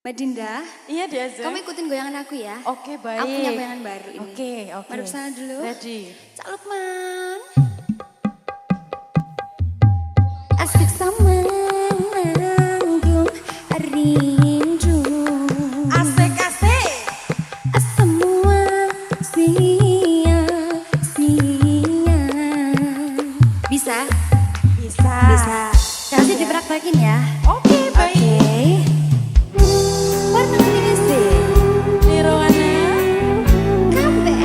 Mbak Dinda, Iya Diaza. kamu ikutin goyangan aku ya. Oke baik. Aku punya goyangan baru ini. Oke. Mari ke sana dulu. Ready. Cak Lukman. Asik sama nanggung rindu. Asik. Semua sia-sia. Bisa? Bisa. Bisa. Nanti dipraktekin ya. Oke baik. Warna kuning sih. Nirwana. Kabeh.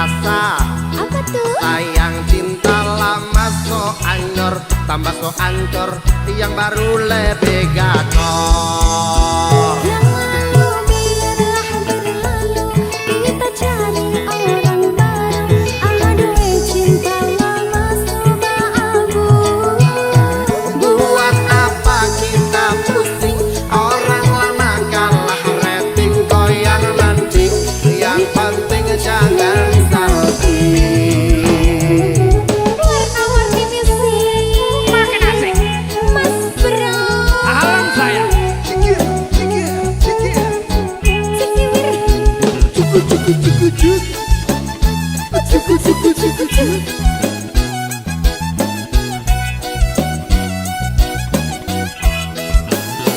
rasa. Apa tuh? Sayang cinta lama so anyor, tambah so ancur, yang baru lebih gacor. Yang lalu biarlah berlalu, kita cari orang baru. Aduh cinta lama sudah abu. Buat apa kita pusing, orang lama kalah rating, goyang mending, yang penting jangan salting. Warna-warni musik Makin asik. Mas Bro Alam saya. Cikiwir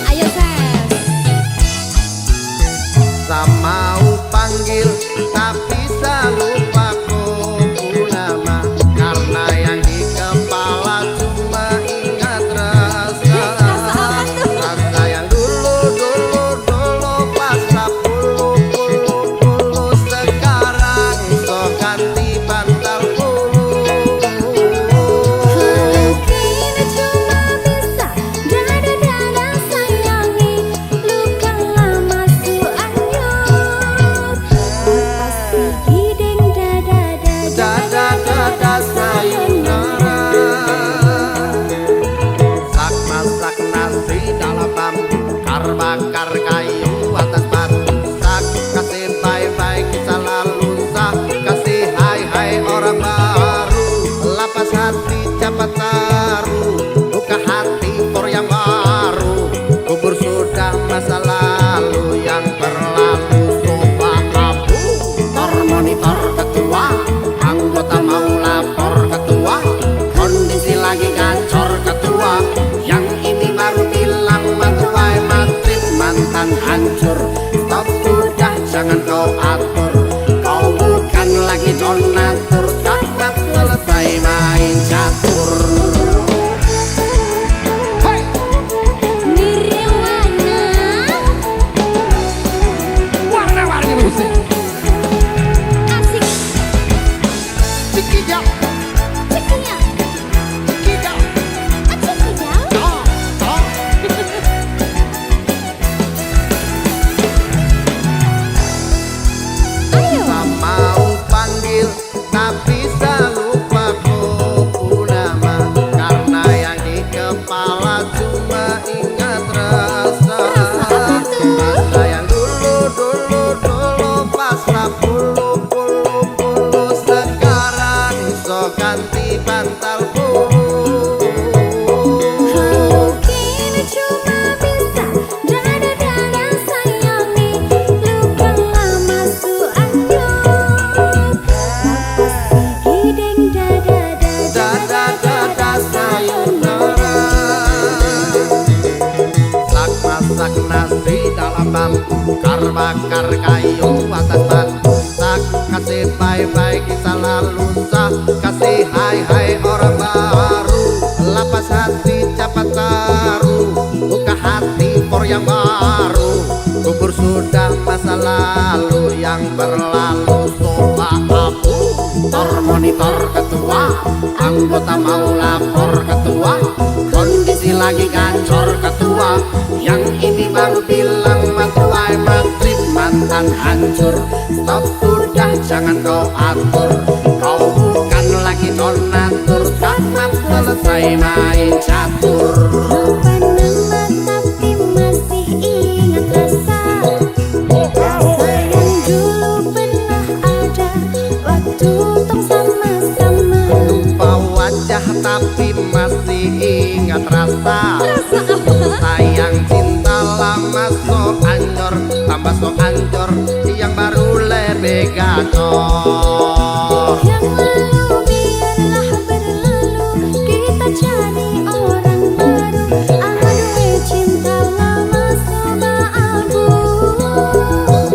Ayo Ses Sama panggil tapi lupa ku nama, karena yang di kepala cuma ingat rasa. Rasa yang dulu pas puluh sekarang so ganti bantal bulu. Kini cuma bisa dada-dada sayangi, luka lama su anyur. Pasti gideng Dada sayonara. Sak masak nasi dalam bambu, bakar kayu atas batu. Sak kasih bye-bye kisah lalu, sak kasih hai-hai orang baru. Lapas hati cepat taruh, buka hati for yang baru. Kubur sudah masa lalu, yang berlalu sofa abu. Monitor ketua, anggota mau lapor ketua, kondisi lagi gacor ketua, yang ini baru bilang matuai matrip mantan hancur. Stop sudah jangan kau atur, kau bukan lagi donatur, cakap selesai main catur. Hey! Nirwana Warna-warni musik. asik Cikijau, cikinya cikijau, cikijau. oh, oh. Ayo Mau panggil tapi lupa ku nama, karena yang di kepala cuma ingat rasa. Rasa yang dulu pas puluh sekarang so ganti bantal bulu. kini cuma bisa dada-dada sayangi, luka lama su anyur. Lapas gideng Dada sayonara. Sak masak nasi dalam bambu, bakar kayu atas batu. Sak kasih bye-bye kisah lalu, sak kasih hai-hai orang baru. Lapas hati cepat taruh, buka hati for yang baru. Kubur sudah masa lalu, yang berlalu sofa abu. Monitor ketua, anggota mau lapor ketua, kondisi lagi gacor ketua, yang ini baru bilang matuai matrip mantan hancur. Stop sudah jangan kau atur, kau bukan lagi donatur, cakap selesai main catur. Lupa nama tapi masih ingat rasa. Rasa yang dulu pernah ada waktu tong sama-sama. Lupa wajah tapi masih ingat rasa. Rasa apa? Sayang cinta lama so anyor, tambah so ancur, yang baru lebih gacor. Yang lalu biarlah berlalu, kita cari orang baru. Aduh cinta lama sudah abu.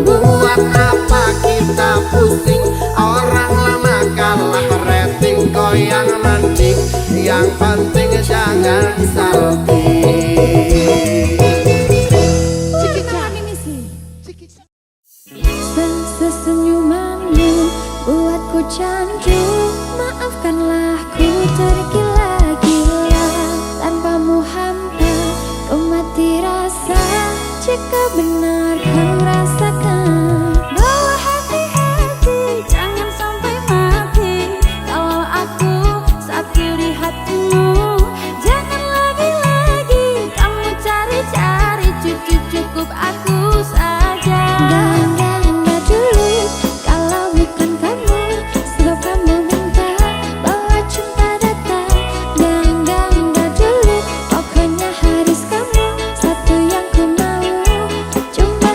Buat apa kita pusing, orang lama kalah rating, goyang mending, yang penting jangan salting. Sesenyumanmu buatku benar kau rasakan bahwa hati-hati jangan sampai mati. Kalau aku satu di hatimu, jangan lagi-lagi kamu cari-cari, cukup aku saja. Enggak dulu kalau bukan kamu, sebab kamu minta bahwa cinta datang. Enggak dulu, pokoknya harus kamu, satu yang ku mau, cuma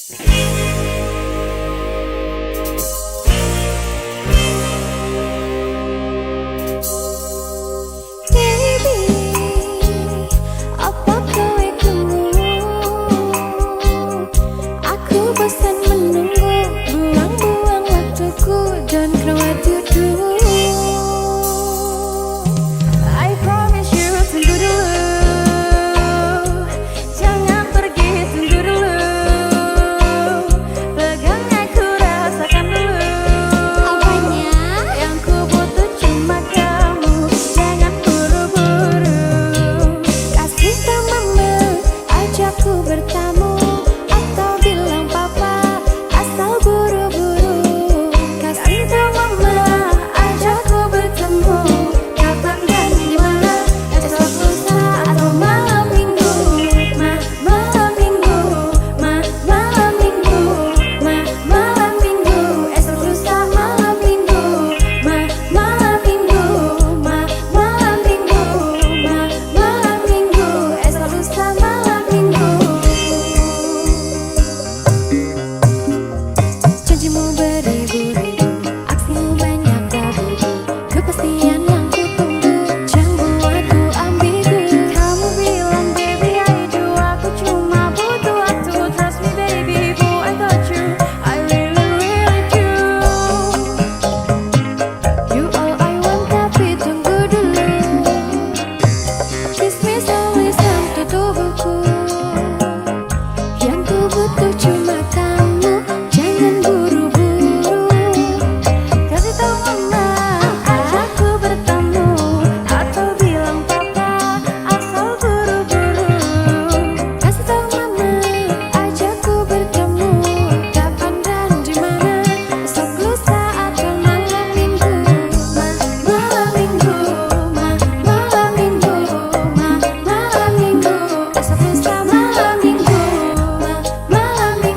Baby, apa kowe tunggu? Aku bosan menunggu, buang-buang waktuku, don't know what to do. I promise you, tunggu dulu, jangan pergi, tunggu dulu, pegang aku, rasakan dulu. Apanya? Yang ku butuh cuma kamu, jangan buru-buru. Kasih tau mama, ajakku bertamu, atau bilang papa, asal buru-buru. Kasih tau mama, ajakku bertemu, kapan dan dimana, esok lusa atau malam minggu. Malam minggu, malam minggu, malam minggu, esok lusa malam minggu. Malam minggu, malam minggu, malam minggu, esok lusa malam minggu. Janjimu beribu-ribu, aksimu banyak tabu, kepastian yang ku tunggu, jangan buatku ambigu. Kamu bilang baby I do, aku cuma butuh waktu. Trust me baby, boo I got you, I really really do. You all I want tapi tunggu dulu. Kismis tulisan tutup buku, yang ku butuh cuma kamu, jangan buru-buru. Kasih tau mama, ajakku bertemu, atau bilang papa, asal buru-buru. Kasih tau mama, ajakku bertemu, kapan dan dimana, esok lusa atau malam minggu. Malam minggu, malam minggu, malam minggu, esok lusa malam minggu. Malam minggu,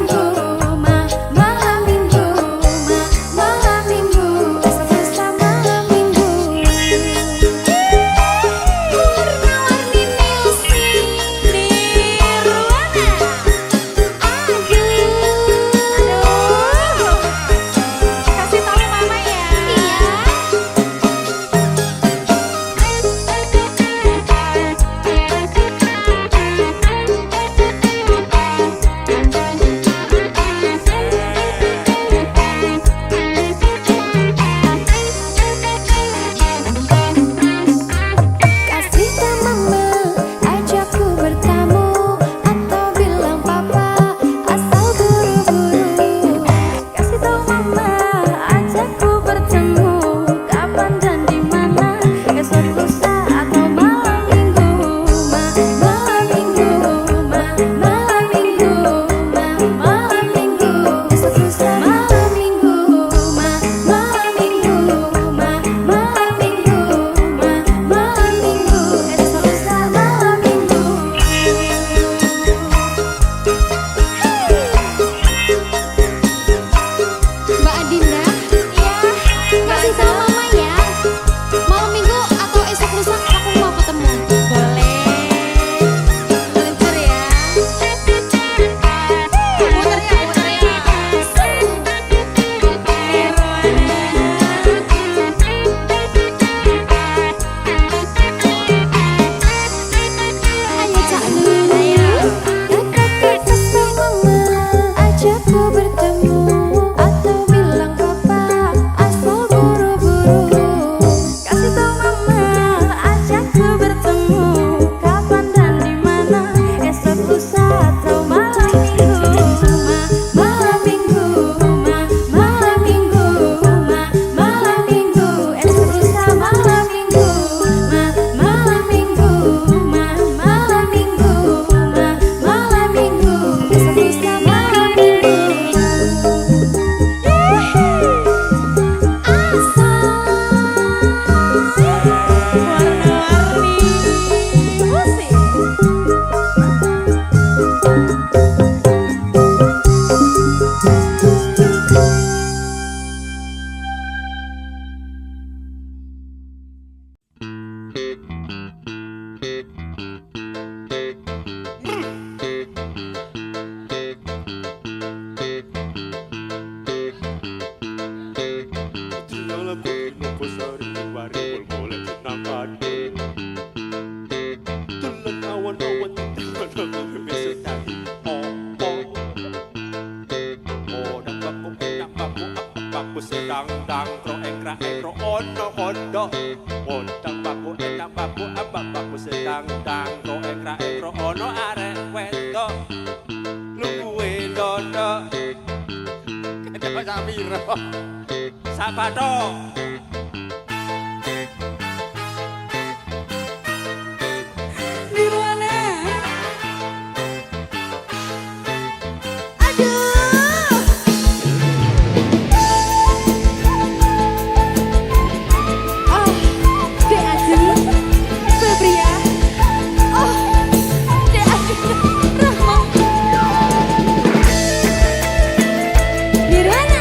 baku sedang dang kro ekra ekro ono kondo Bodang baku enak baku abak baku sedang dang kro ekra ekro ono arek wedo Luwe dono Kenapa Samiro Sabato Nirwana. Oh, Dek Adi, Febria. Oh, Dek Adi, Rahma. Nirwana.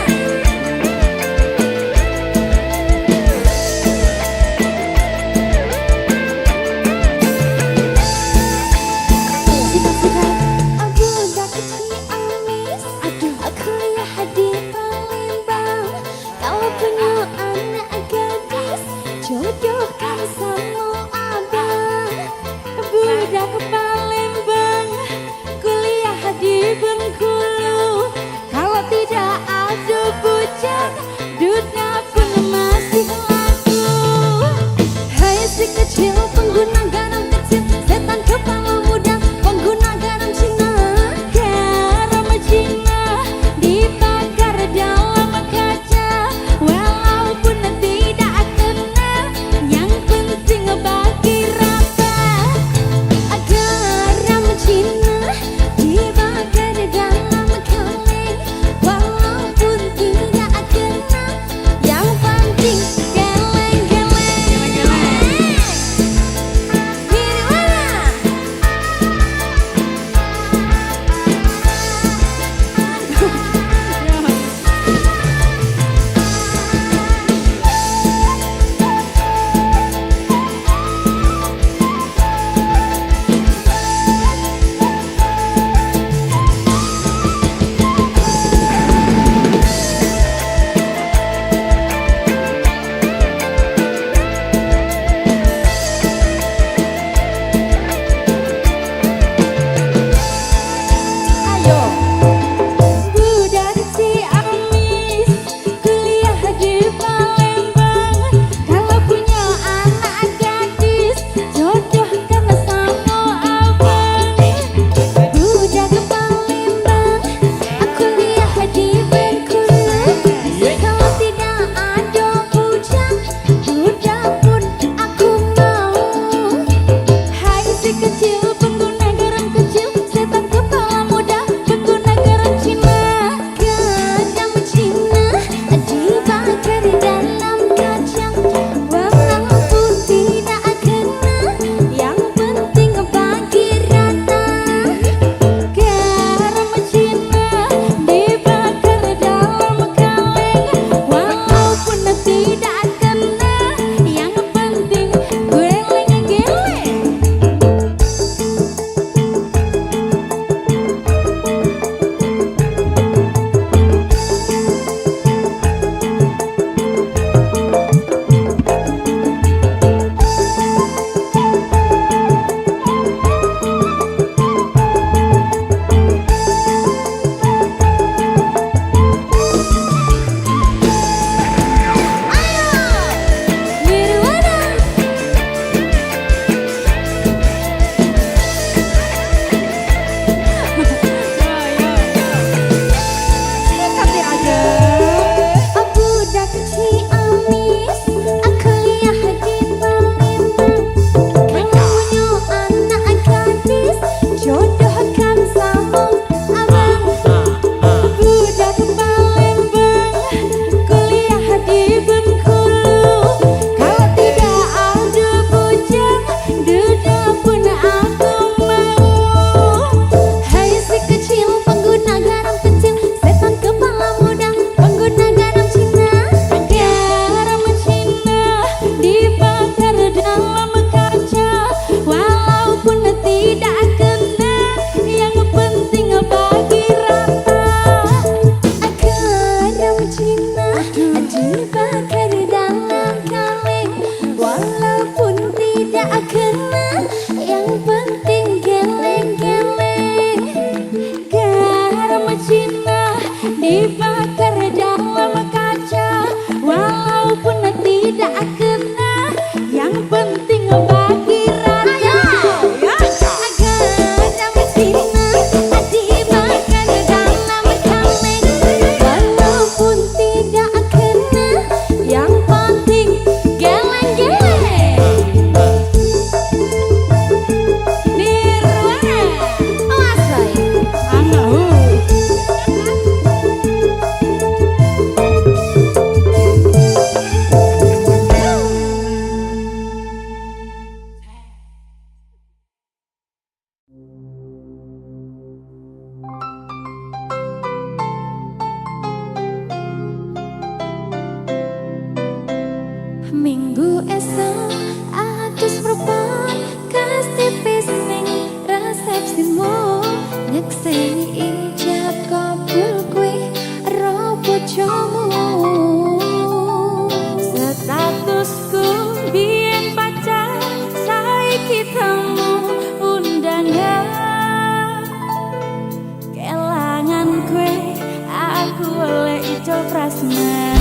Ijo Prasmanan.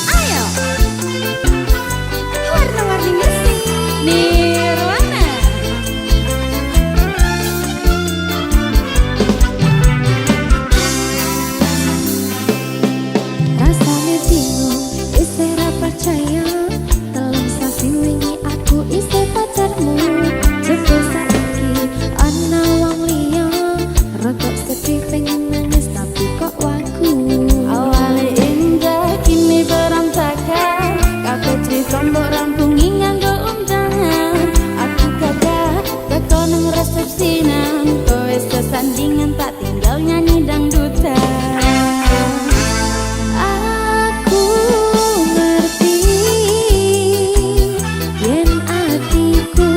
Ayo warna-warni musik Nirwana. Rasane bingung isih ra percaya telung sasi wingi aku isih pacarmu. Jebul saiki ana wong liya rodok sedih pengen nangis tapi kok waku. Awale indah kini berantakan, kabeh cerita mbok rampungi nganggo undangan. Aku gagah teko nang resepsinan, kowe sesandingan tak tinggal nyanyi dangdutan. Aku ngerti yen atiku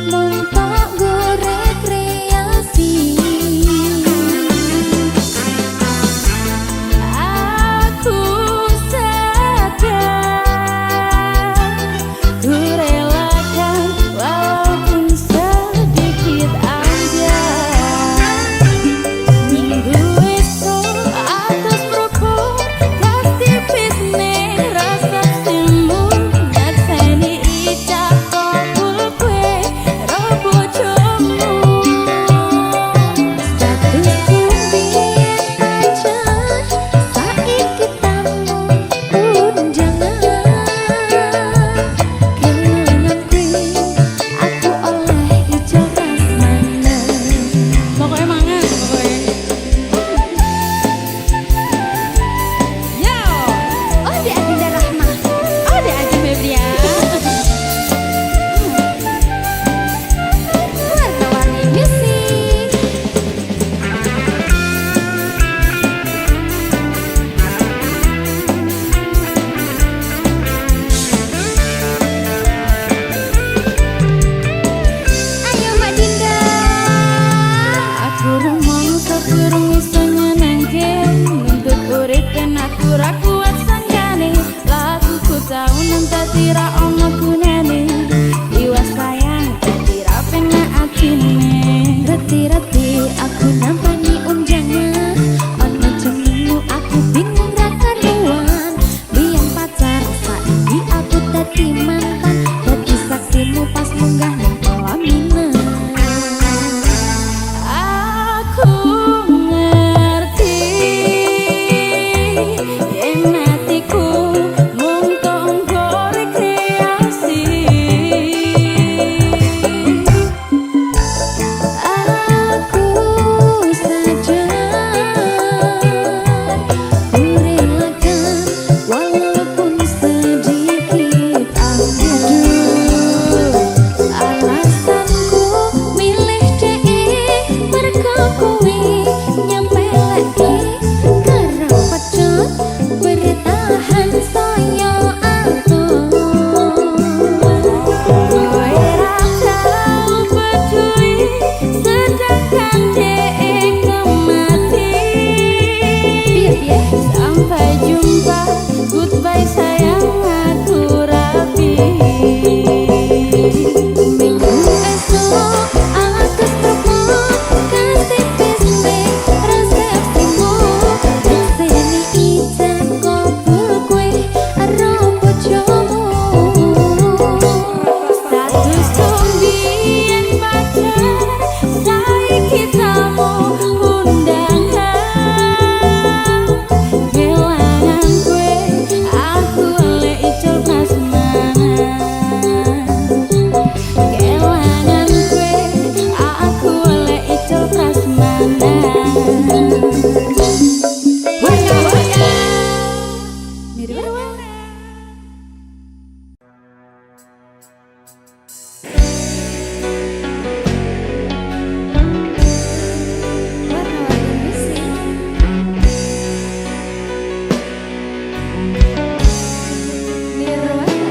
mung tok gorek kreasi. Aku sadar ku relakan walaupun sedikit aja. Minggu esok atas propos kasih bisnis resepsimu, nyakseni ijab kabul kue robo jomu. Status kumbien pacar saiki tamu undangan. Kenangan kue aku oleh Ijo Prasmanan. Pokoknya mangan pokoknya. Yo, Ode Adinda Rahma, Ode Adi Febria. Warna-warni musik. Ayo Mbak Dinda. Aku rumong sepurung iso nyenengke, nuntut urip yen aku ra kuat sanggane. Laguku tau nentati ra ono gunane, iwas sayang dadi ra penak atine. Reti-reti aku nampani unjangan, ono jenengmu aku bingung ra karuan. Biyen pacar saiki aku dadi mantan, dadi saksimu pas munggah nang pelaminan. Aku ngerti yen atiku mung tok gorek kreasi. Aku sadar ku relakan walaupun sedikit aja. Alasanku milih dhek mergo kuwi nyempelke karo pecut bertahan saya aku. Kowe ra tau peduli sedangkan dhek kemati. Sampai jumpa, goodbye sayang aku rapi. Minggu esok atas propos kasih bisnis resepsimu, nyakseni ijab kabul kue robo jomu. Status kumbien pacar saiki tamu undangan. Kelangan kue aku oleh Ijo Prasmanan. Kelangan kue aku oleh Ijo Prasmanan. Warna-warna Nirwana. Warna-warni musik. Nirwana.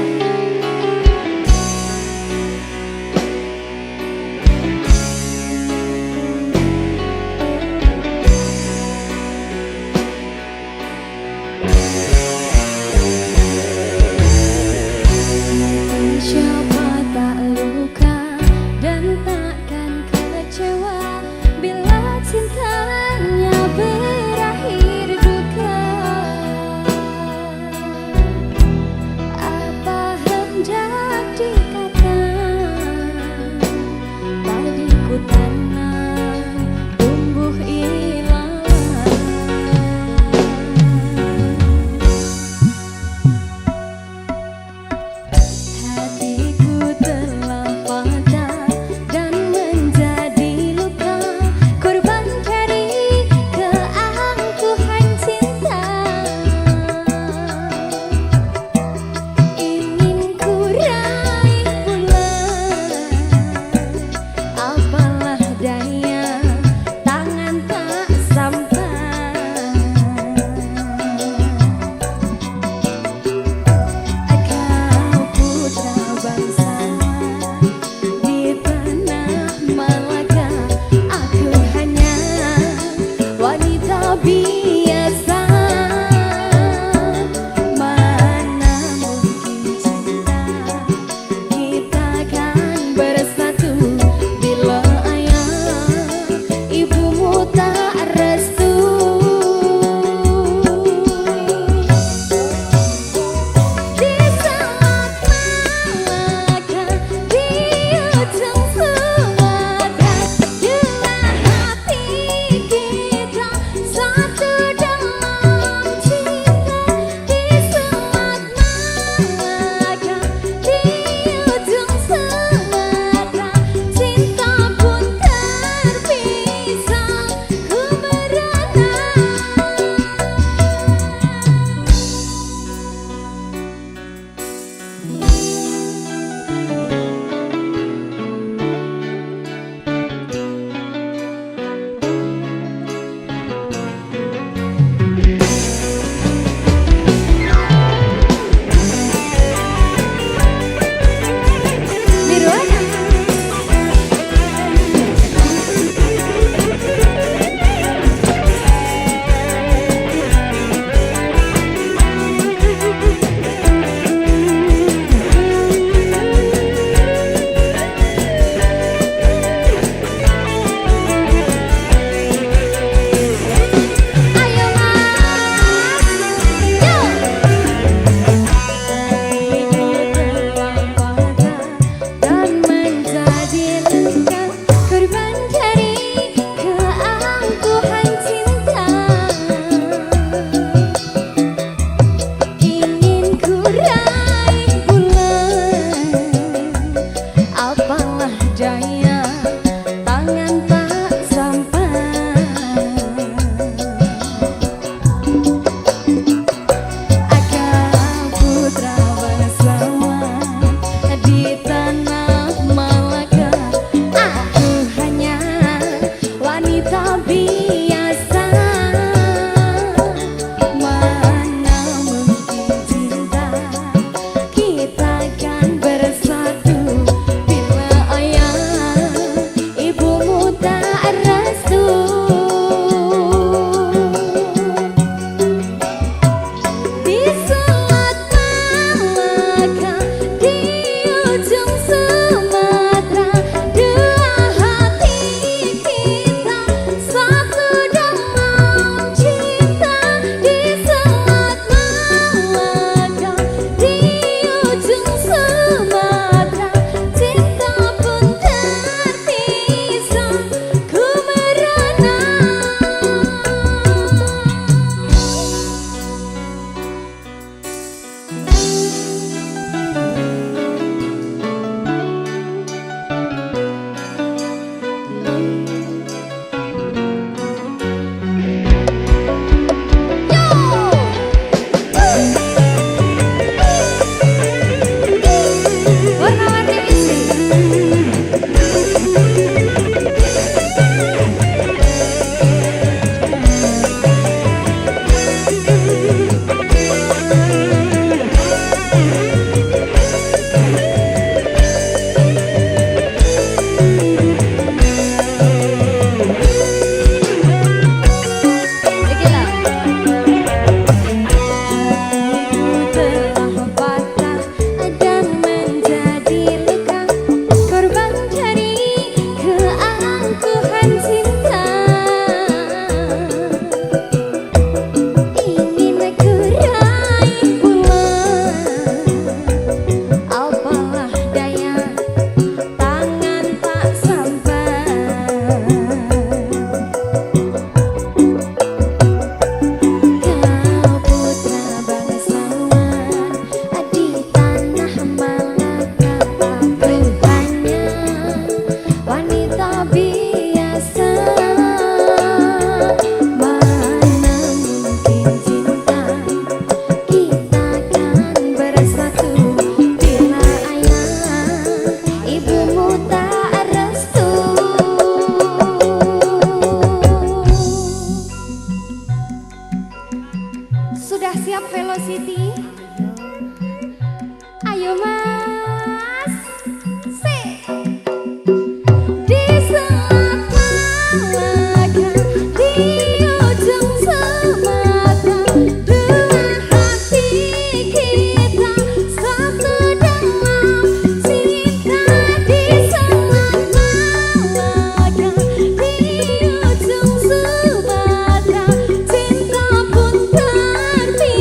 siap Velocity? Ayo mas, si di Selatan di ujung Sumatera, dua hati kita satu dalam cinta. Di Selatan di ujung Sumatera, cinta pun terpisah.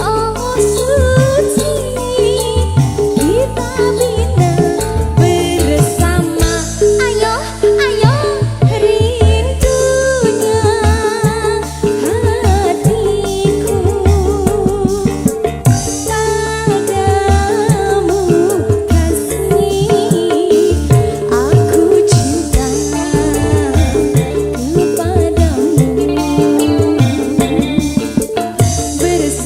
oh suci, kita bina bersama. Ayo, ayo rindunya hatiku padamu kasih, aku cinta kepadamu bersama.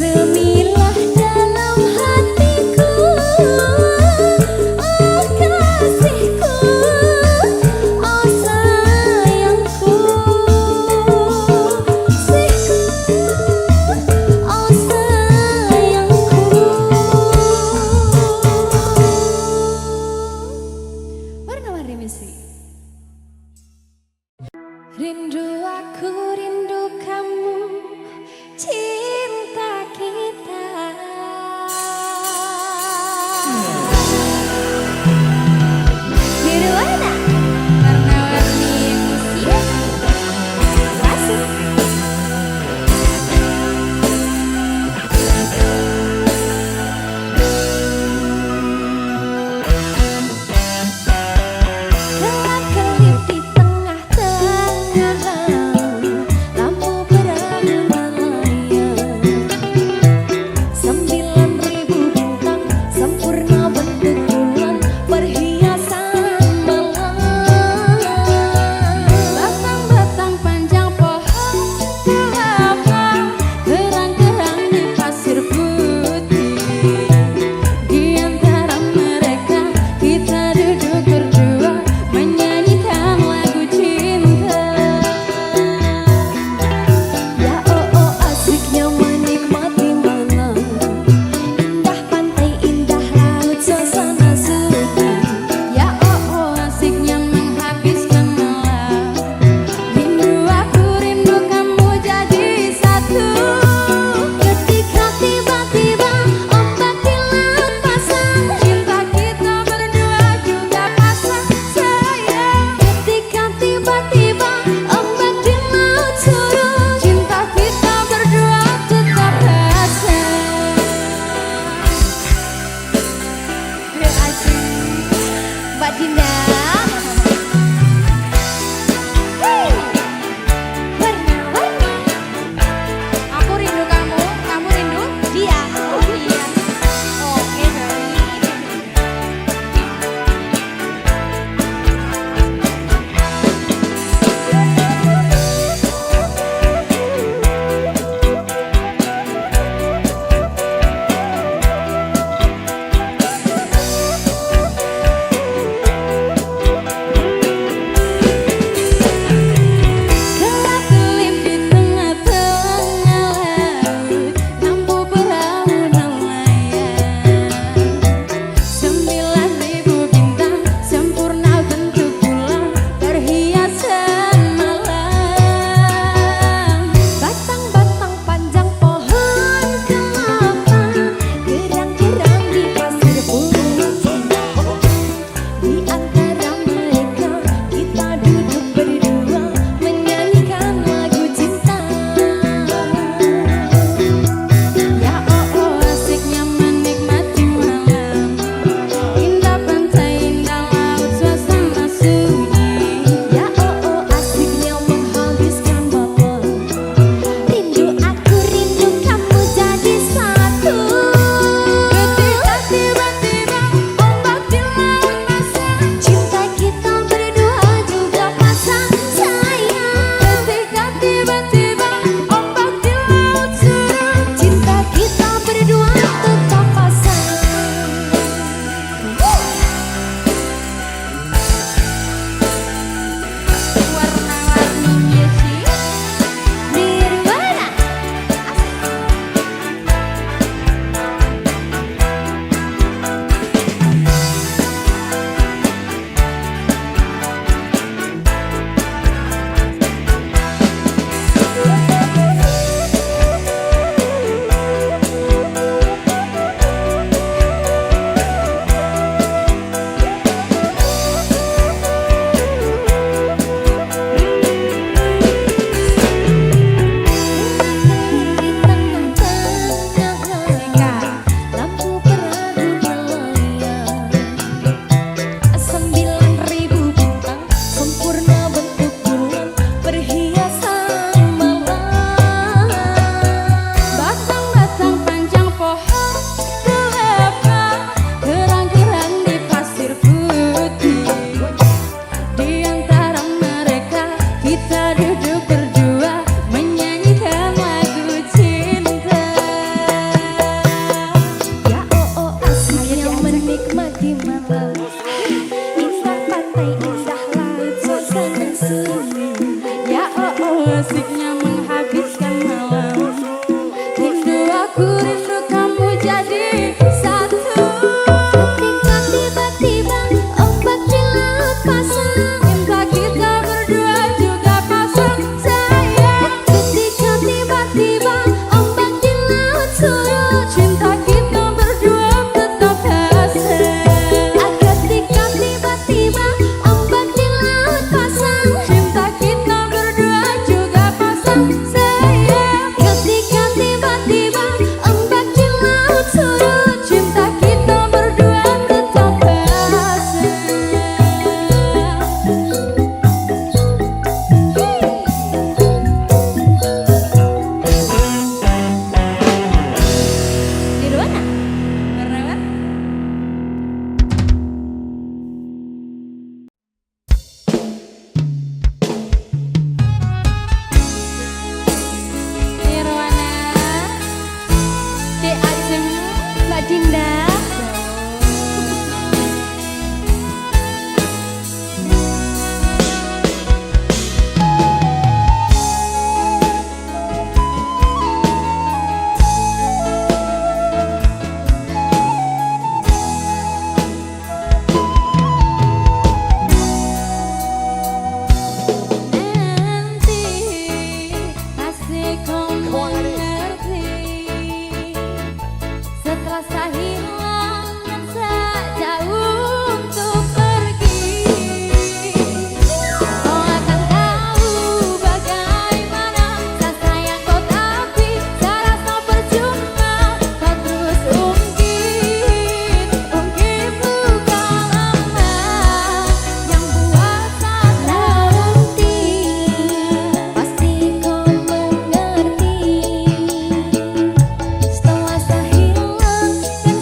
Dinda. Nanti pasti kau mengerti setelah saya hilang dan sejauh untuk pergi. Kau akan tahu bagaimana rasa yang kau tapi serasa percuma kau terus ungkit luka lama yang buat nanti pasti kau mengerti setelah saya hilang dan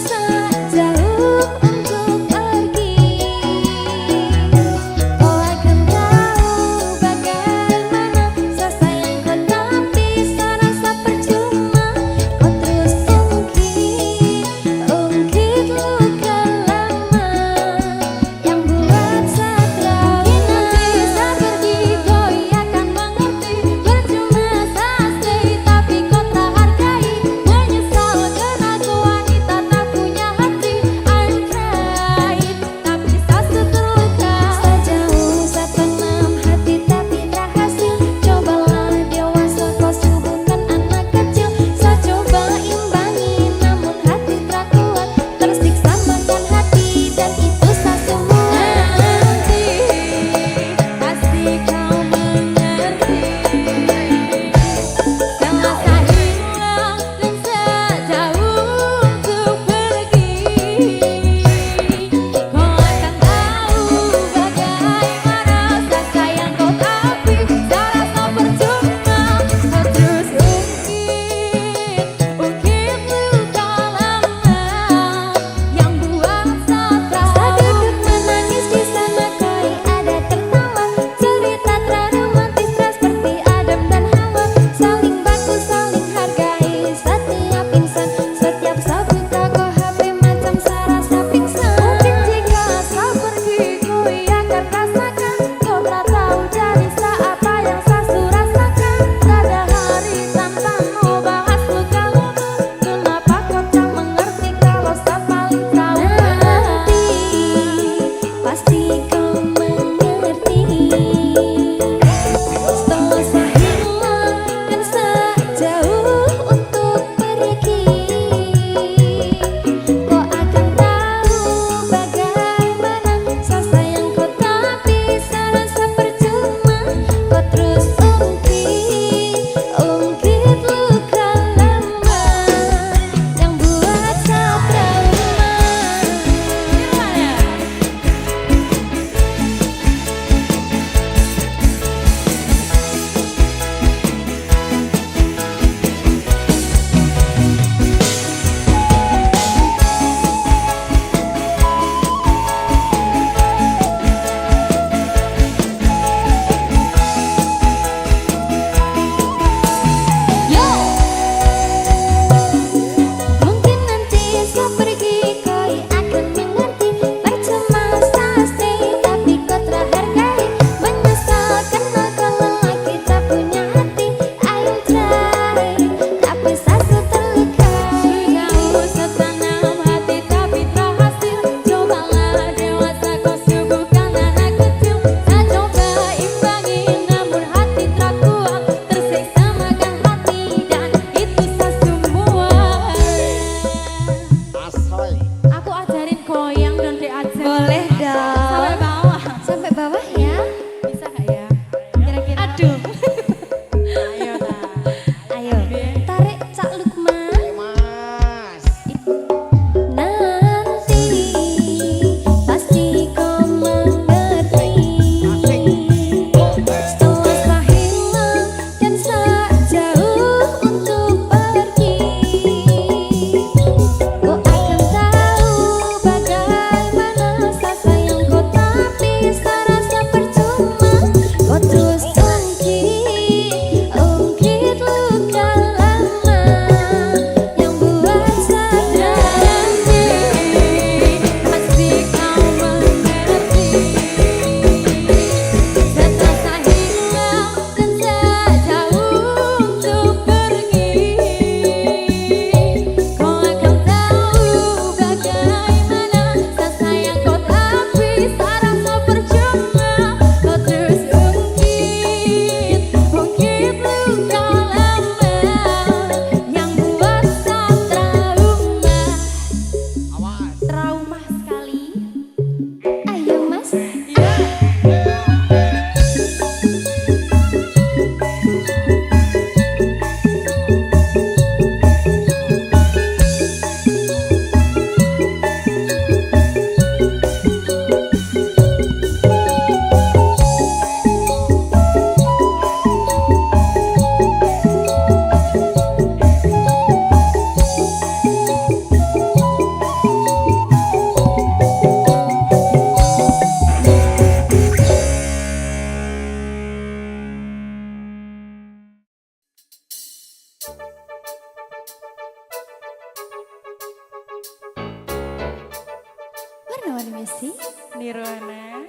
kasih. Nirwana.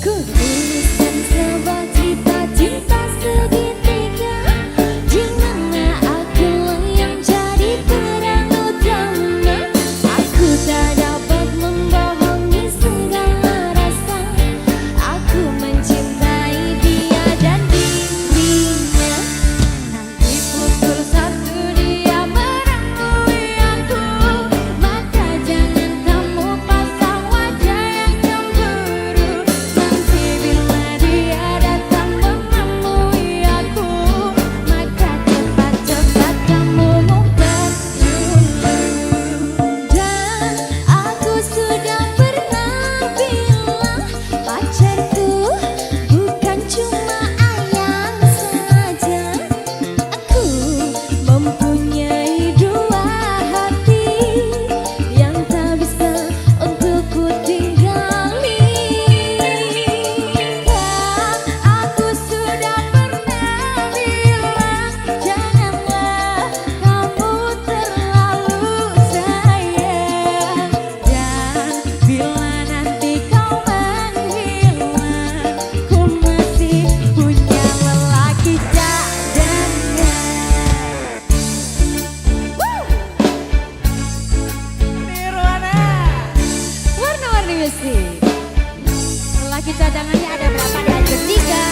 Ku tuliskan sebuah cerita cinta segitiga, di mana aku yang jadi peran utama. Aku tak dapat membohongi segala rasa. Aku mencintai dia dan dirinya. Nanti pukul 1 dia merangkuli aku, maka jangan kamu pasang wajah yang cemburu. Nanti bila dia datang menemui aku, maka cepat-cepat kamu ngumpet dulu. Dan aku sudah pernah bilang, pacarku bukan cuma ayang saja. Aku mempunyai 2 hati yang tak bisa untuk ku tinggali. Dan aku sudah pernah bilang, janganlah kamu terlalu sayang. Dan bila nanti kau menghilang, ku masih punya lelaki cadangan. Nirwana. Warna-warni musik. Lelaki cadangannya ada berapa? Ada 3.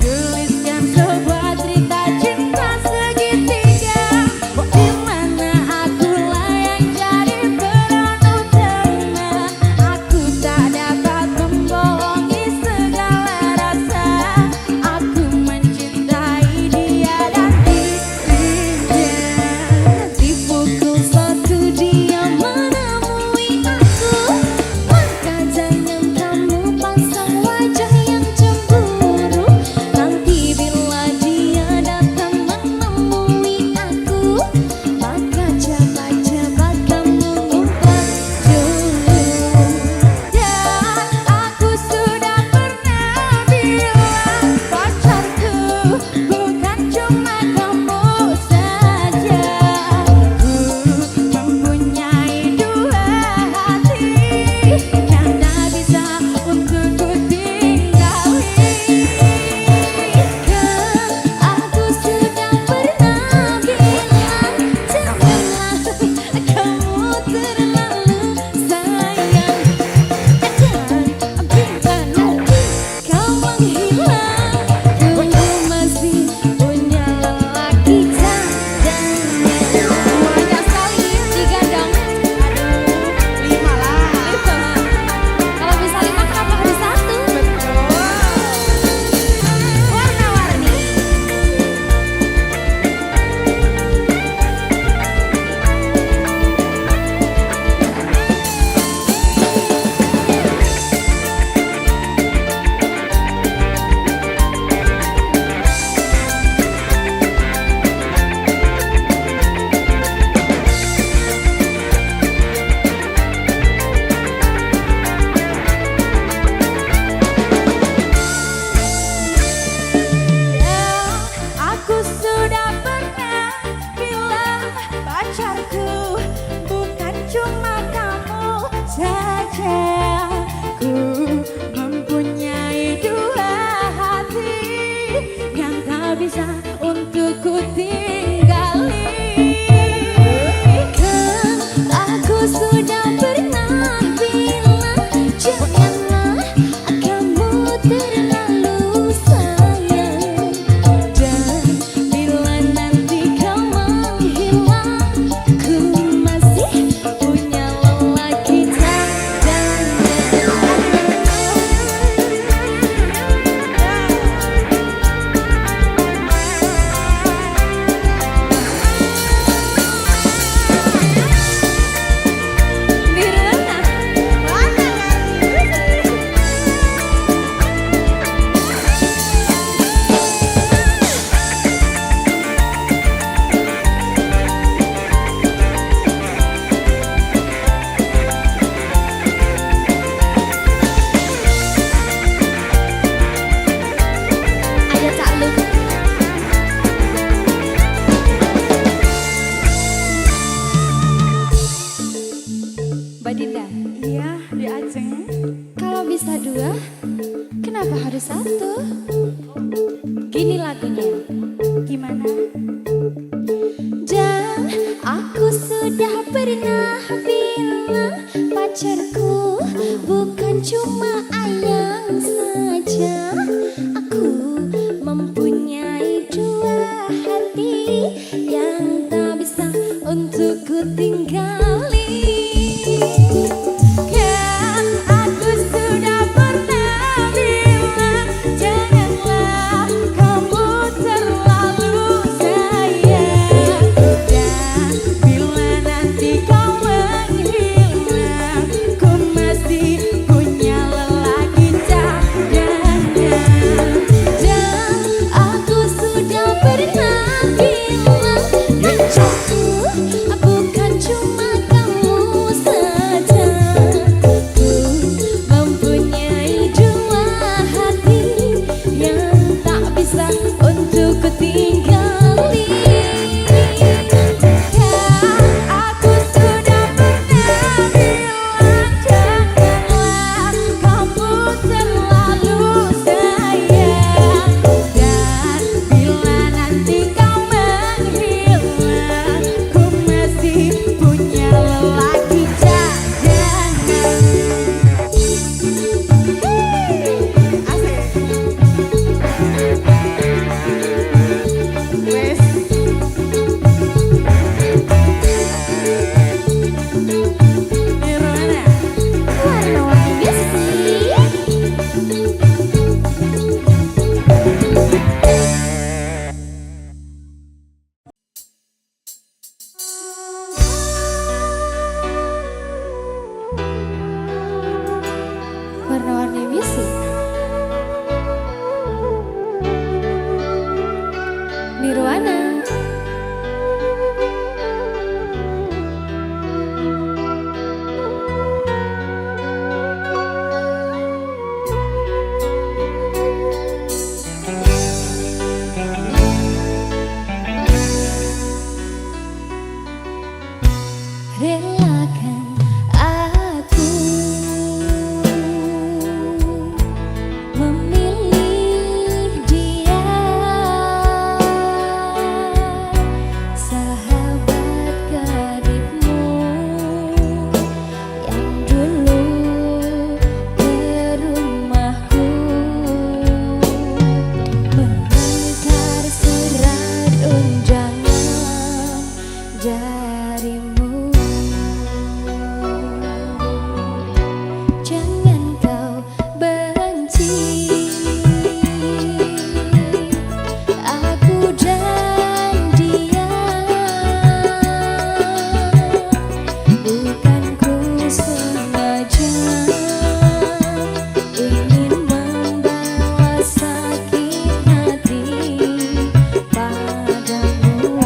Tuliskan sebuah cerita cinta segitiga, di mana akulah yang jadi peran utama. Aku tak dapat membohongi segala rasa. Aku mencintai dia dan dirinya. Nanti pukul 1 dia menemui aku, maka jangan kamu Ajeng. Kalau bisa dua, kenapa harus satu? Gini lagunya. Gimana? Dan aku sudah pernah bilang pacarku bukan cuma ayang saja. Aku mempunyai dua hati yang tak bisa untuk ku tinggali. Kan aku sudah pernah bilang janganlah kamu terlalu sayang. Dan bila nanti kau menghilang, ku masih punya lelaki cadangan. Dan aku sudah pernah bilang pacarku bukan cuma kamu saja. Ku mempunyai dua hati yang tak bisa untuk ku tinggali. Kan aku sudah pernah bilang janganlah kamu terlalu sayang. Dan bila nanti kau menghilang, ku masih punya lelaki cadangan. Wes. Nirwana. Warna-warni sih. Warna-warni music. Nirwana. Relakan aku memilih dia, sahabat karibmu yang dulu ke rumahku mengantar surat undangan darimu. Jangan kau benci aku dan dia, bukan ku sengaja ingin membawa sakit hati padamu.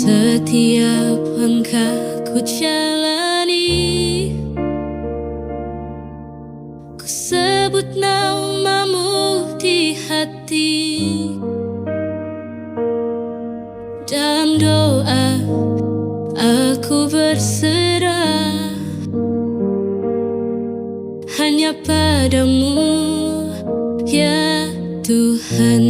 Setiap langkah ku jalani, ku sebut namamu di hati. Dalam doa aku berserah hanya padamu, ya Tuhan.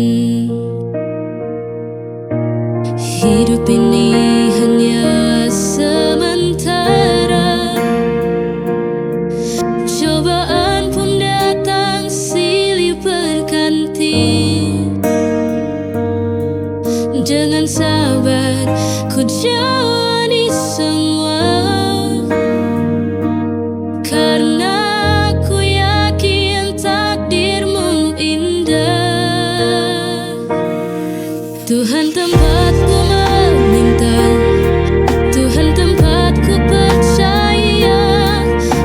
Hidup ini hanya sementara, cobaan pun datang silih berganti. Dengan sabar ku jalani semua, karena ku yakin takdirmu indah. Tuhan tempatku meminta, Tuhan tempatku percaya,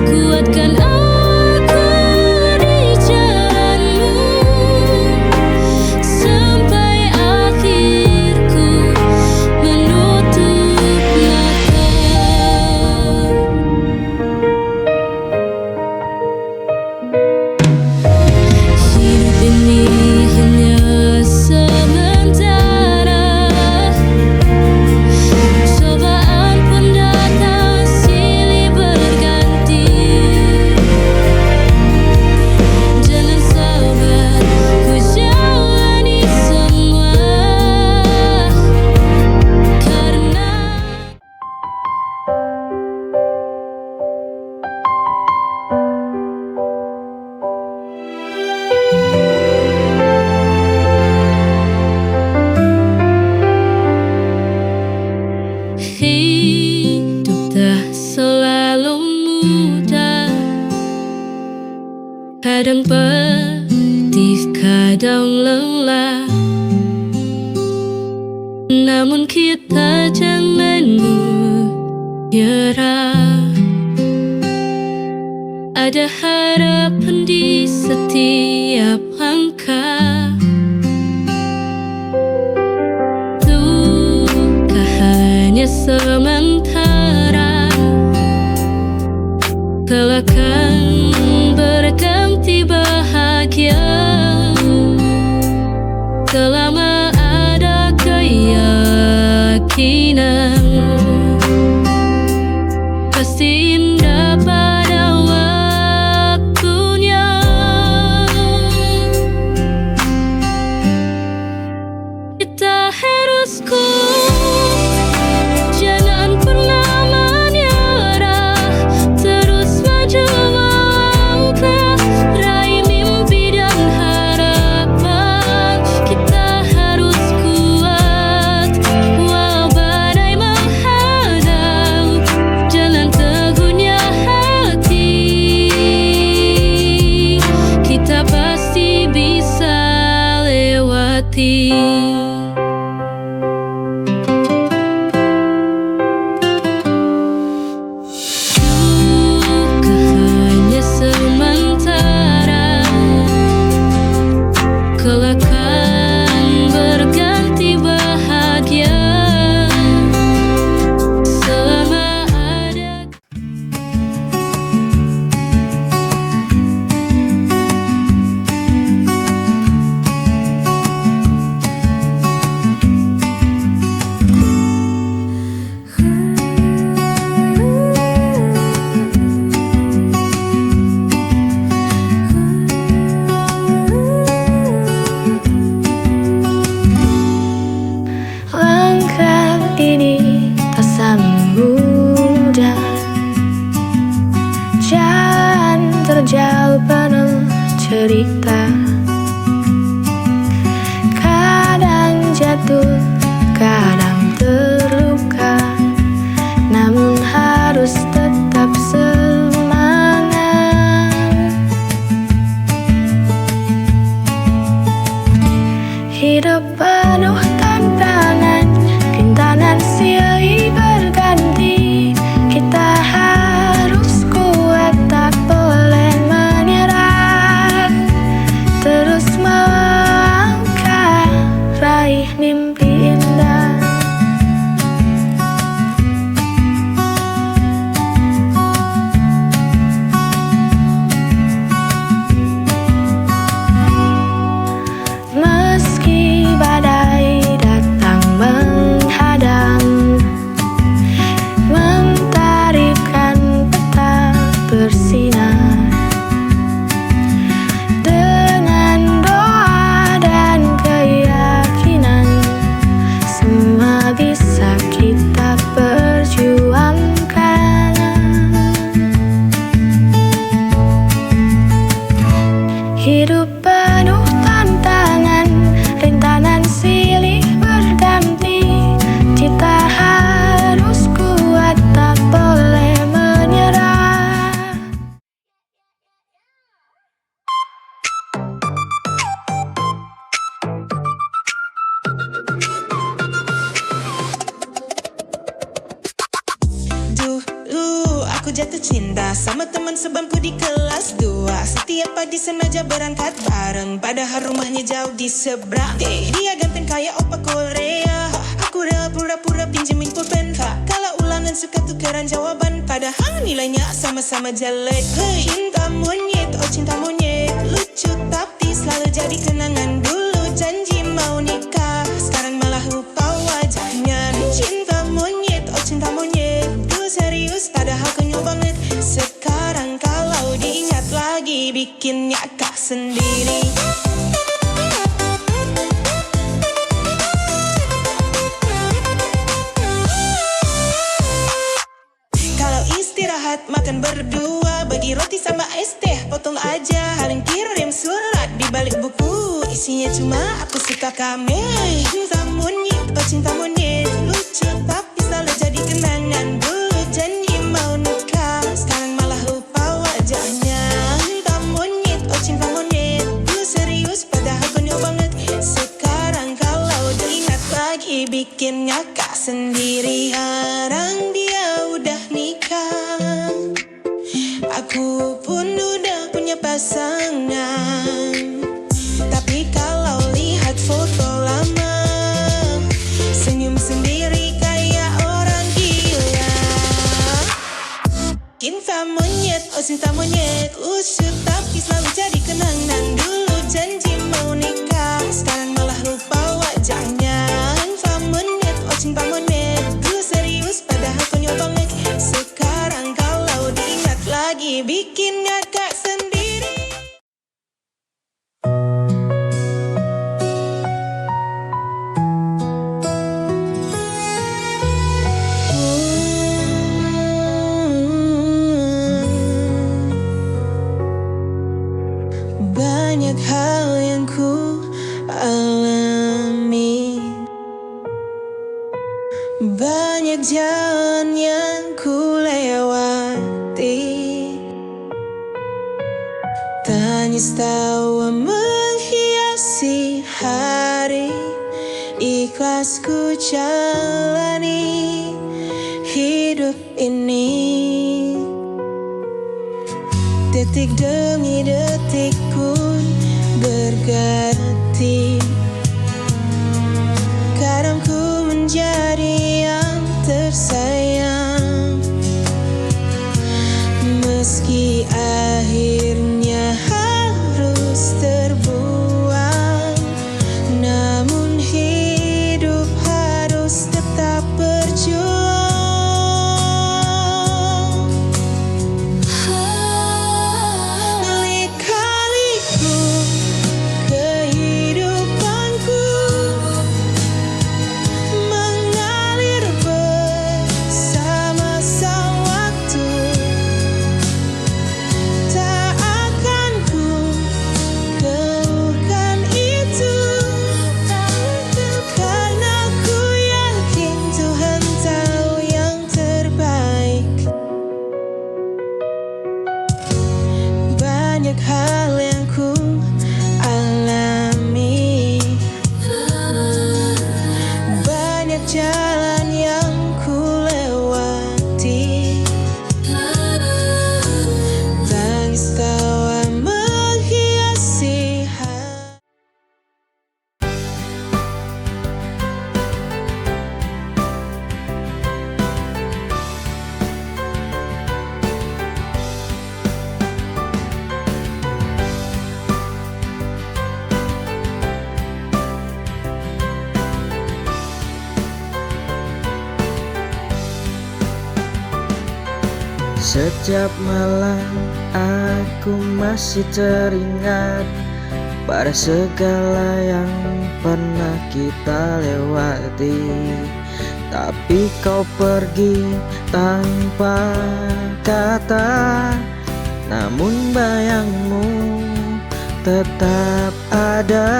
kuatkan aku di jalanmu sampai akhirku menutup mata. Hidup ini hanya sementara, cobaan pun datang silih berganti. Dengan sabar ku jalani semua, karena hidup tak selalu mudah, kadang pedih, kadang lelah. Namun kita jangan menyerah, ada harapan di setiap langkah. Duka hanya sementara, kelak akan berganti bahagia. Selama ada keyakinan, pasti indah pada waktunya. Kita harus kuat, jangan pernah menyerah, terus maju melangkah, raih mimpi dan harapan. Kita harus kuat, walau badai Jalan terjauh penuh cerita, kadang jatuh, kadang terluka, namun harus tetap semangat. Hidup penuh tantangan, rintangan silih berganti. Kita harus kuat, tak boleh menyerah. Terus melangkah, raih mimpi indah. Meski badai datang menghadang, mentarikan peta bersinar. Dengan doa dan keyakinan, semua bisa kita perjuangkan. Hidup penuh tantangan, rintangan silih berganti. Kita harus kuat, tak boleh menyerah. Dulu aku jatuh cinta sama teman sebangku di kelas 2. Setiap pagi sengaja berangkat bareng, padahal rumahnya jauh di seberang. Dia ganteng kayak opa Korea, aku rela pura-pura pinjemin pulpen. Kalau ulangan suka tukeran jawaban, padahal nilainya sama-sama jelek. Cinta monyet, oh cinta monyet, lucu tapi selalu jadi kenangan. Dulu janji mau nikah, sekarang malah lupa wajahnya. Cinta monyet, oh cinta monyet, dulu serius padahal konyol banget. Sekarang kalau diingat lagi bikin nyakak sendiri. Kalau istirahat makan berdua, bagi roti sama es teh potong aja. Haling kirim surat di balik buku, isinya cuma aku suka kamu. Cinta monyet, oh cinta monyet, lucu tapi selalu jadi kenangan. Dulu janji mau nikah, sekarang malah lupa wajahnya. Cinta monyet, oh cinta monyet, dulu serius padahal konyol banget. Sekarang kalau diingat lagi bikin ngakak sendiri. Sekarang dia udah nikah, aku pun udah punya pasangan. Tapi kalau lihat foto lama, senyum sendiri kayak orang gila. Cinta monyet, oh cinta monyet, lucu tapi selalu jadi kenangan. Dulu janji mau nikah, sekarang malah lupa wajahnya. Cinta monyet, oh cinta monyet, dulu serius padahal konyol banget. Sekarang kalau diingat lagi bikin ngakak sendiri. Banyak hal yang ku alami, banyak jalan yang ku lewati. Tangis tawa menghiasi hari, ikhlas ku jalani hidup ini. Detik demi detik pun berganti, kadang ku menjadi yang tersayang. Meski akhirnya harus terbuang, namun hidup harus tetap berjuang. Lika-liku kehidupanku mengalir bersama sang waktu. banyak hal yang ku alami, banyak jalan yang ku lewati, tangis tawa menghiasi hati. Setiap malam aku masih teringat pada segala yang pernah kita lewati. Tapi kau pergi tanpa kata, namun bayangmu tetap ada.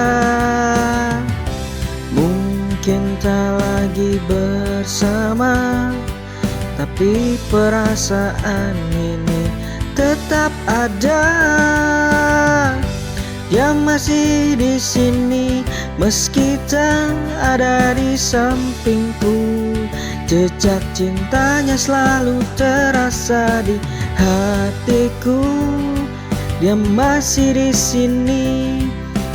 Mungkin tak lagi bersama, tapi perasaan ini tetap ada. Dia masih di sini meski tak ada di sampingku. Jejak cintanya selalu terasa di hatiku. Dia masih di sini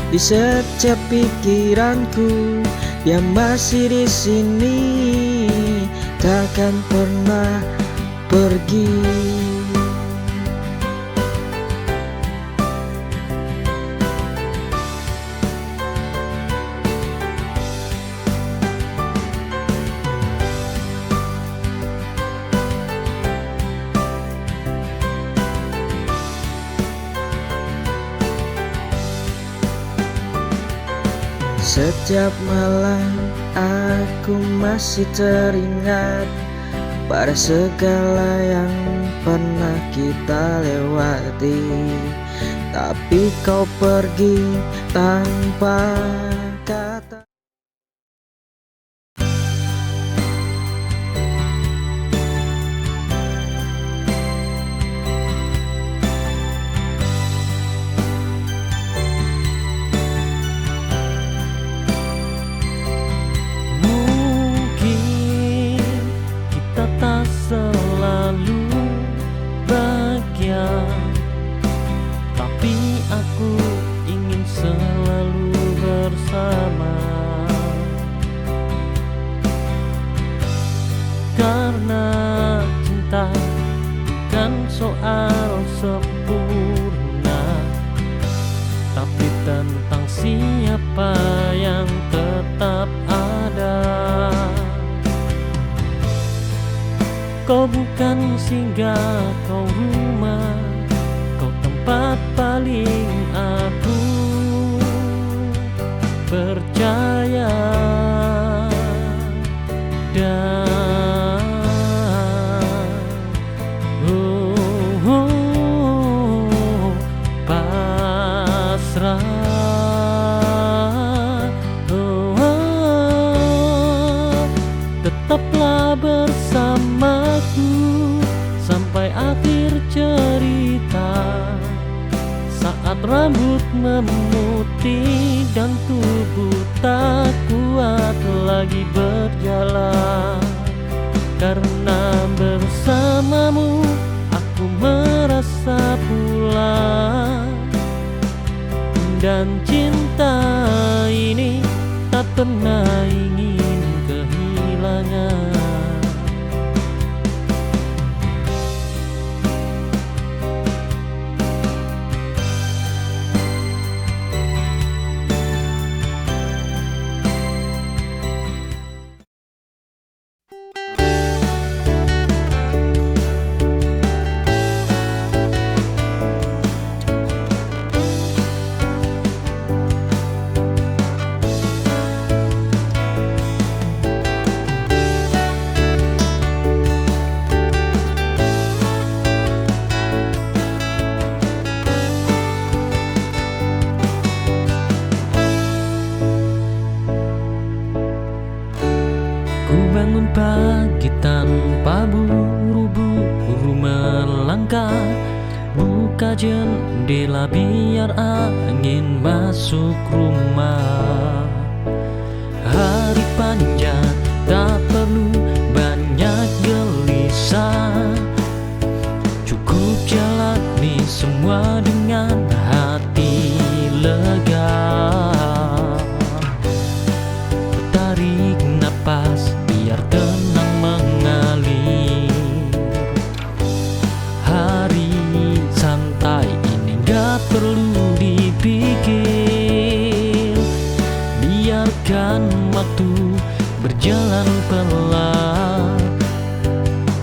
di setiap pikiranku. Dia masih di sini, takkan pernah pergi. Setiap malam aku masih teringat pada segala yang pernah kita lewati. Tapi kau pergi tanpa kata. Selalu bahagia, tapi aku ingin selalu bersama. Karena cinta bukan soal sempurna, tapi tentang siapa yang tetap ada. Kau bukan singgah, kau rumah, kau tempat paling aku percaya. Dan pasrah, tetaplah bersamaku sampai akhir cerita. Saat rambut memutih dan tubuh tak kuat lagi berjalan. Karena bersamamu aku merasa pulang, dan cinta ini tak pernah ingin kehilangan. buka jendela biar angin masuk rumah. Hari panjang tak perlu banyak gelisah, cukup jalani semua dengan hati lega. Tarik napas biar tenang mengalir. Hari santai ini gak perlu dipikir, biarkan waktu berjalan pelan.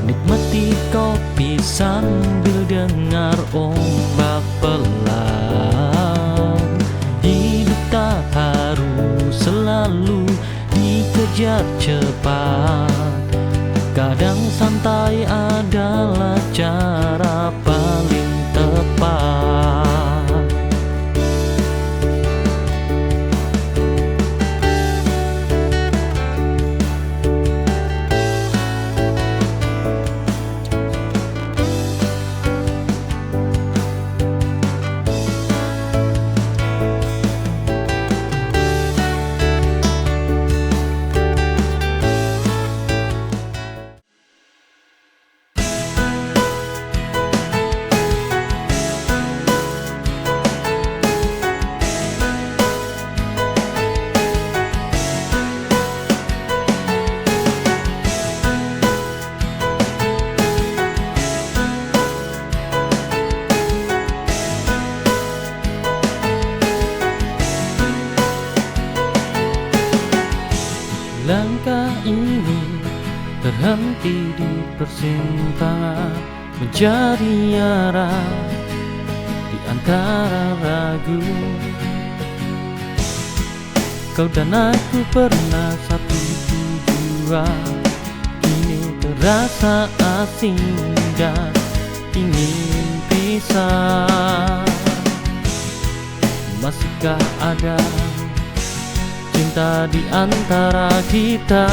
Nikmati kopi sambil dengar ombak pelan. Hidup tak harus selalu dikejar cepat, kadang santai adalah cara paling tepat. Langkah ini terhenti di persimpangan, mencari arah di antara ragu. Kau dan aku pernah satu tujuan, kini terasa asing dan ingin pisah. Masihkah ada cinta di antara kita,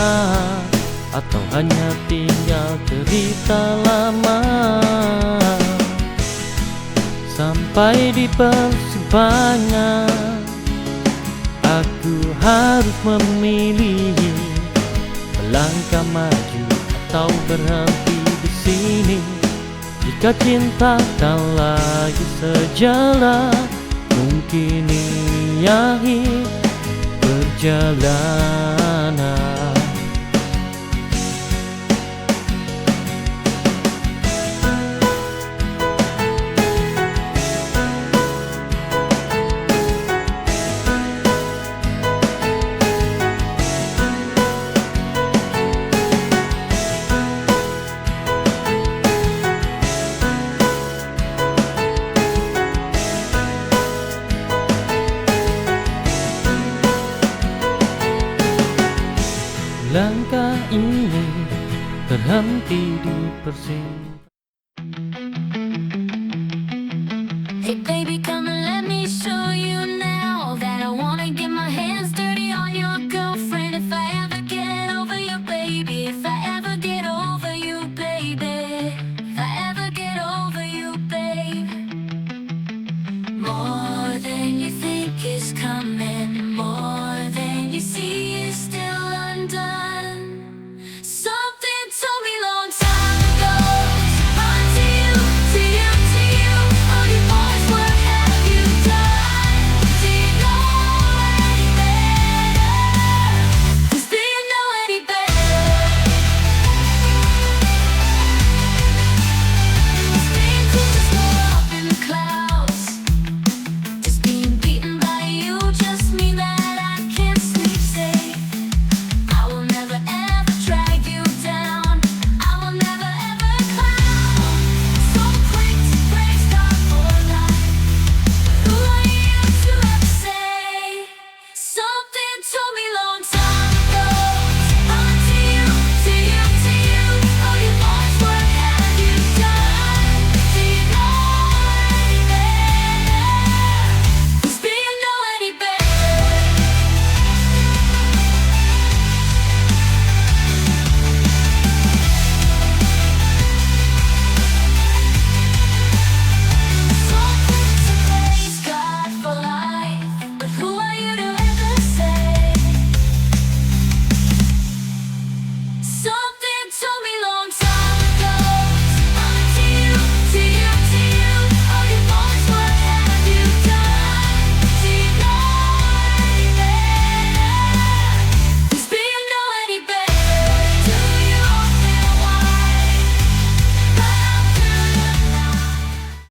atau hanya tinggal cerita lama? Sampai di persimpangan, aku harus memilih melangkah maju atau berhenti di sini. Jika cinta tak lagi sejalan, mungkin ini akhir perjalanan. Langkah ini terhenti di persimpangan. Hey baby, come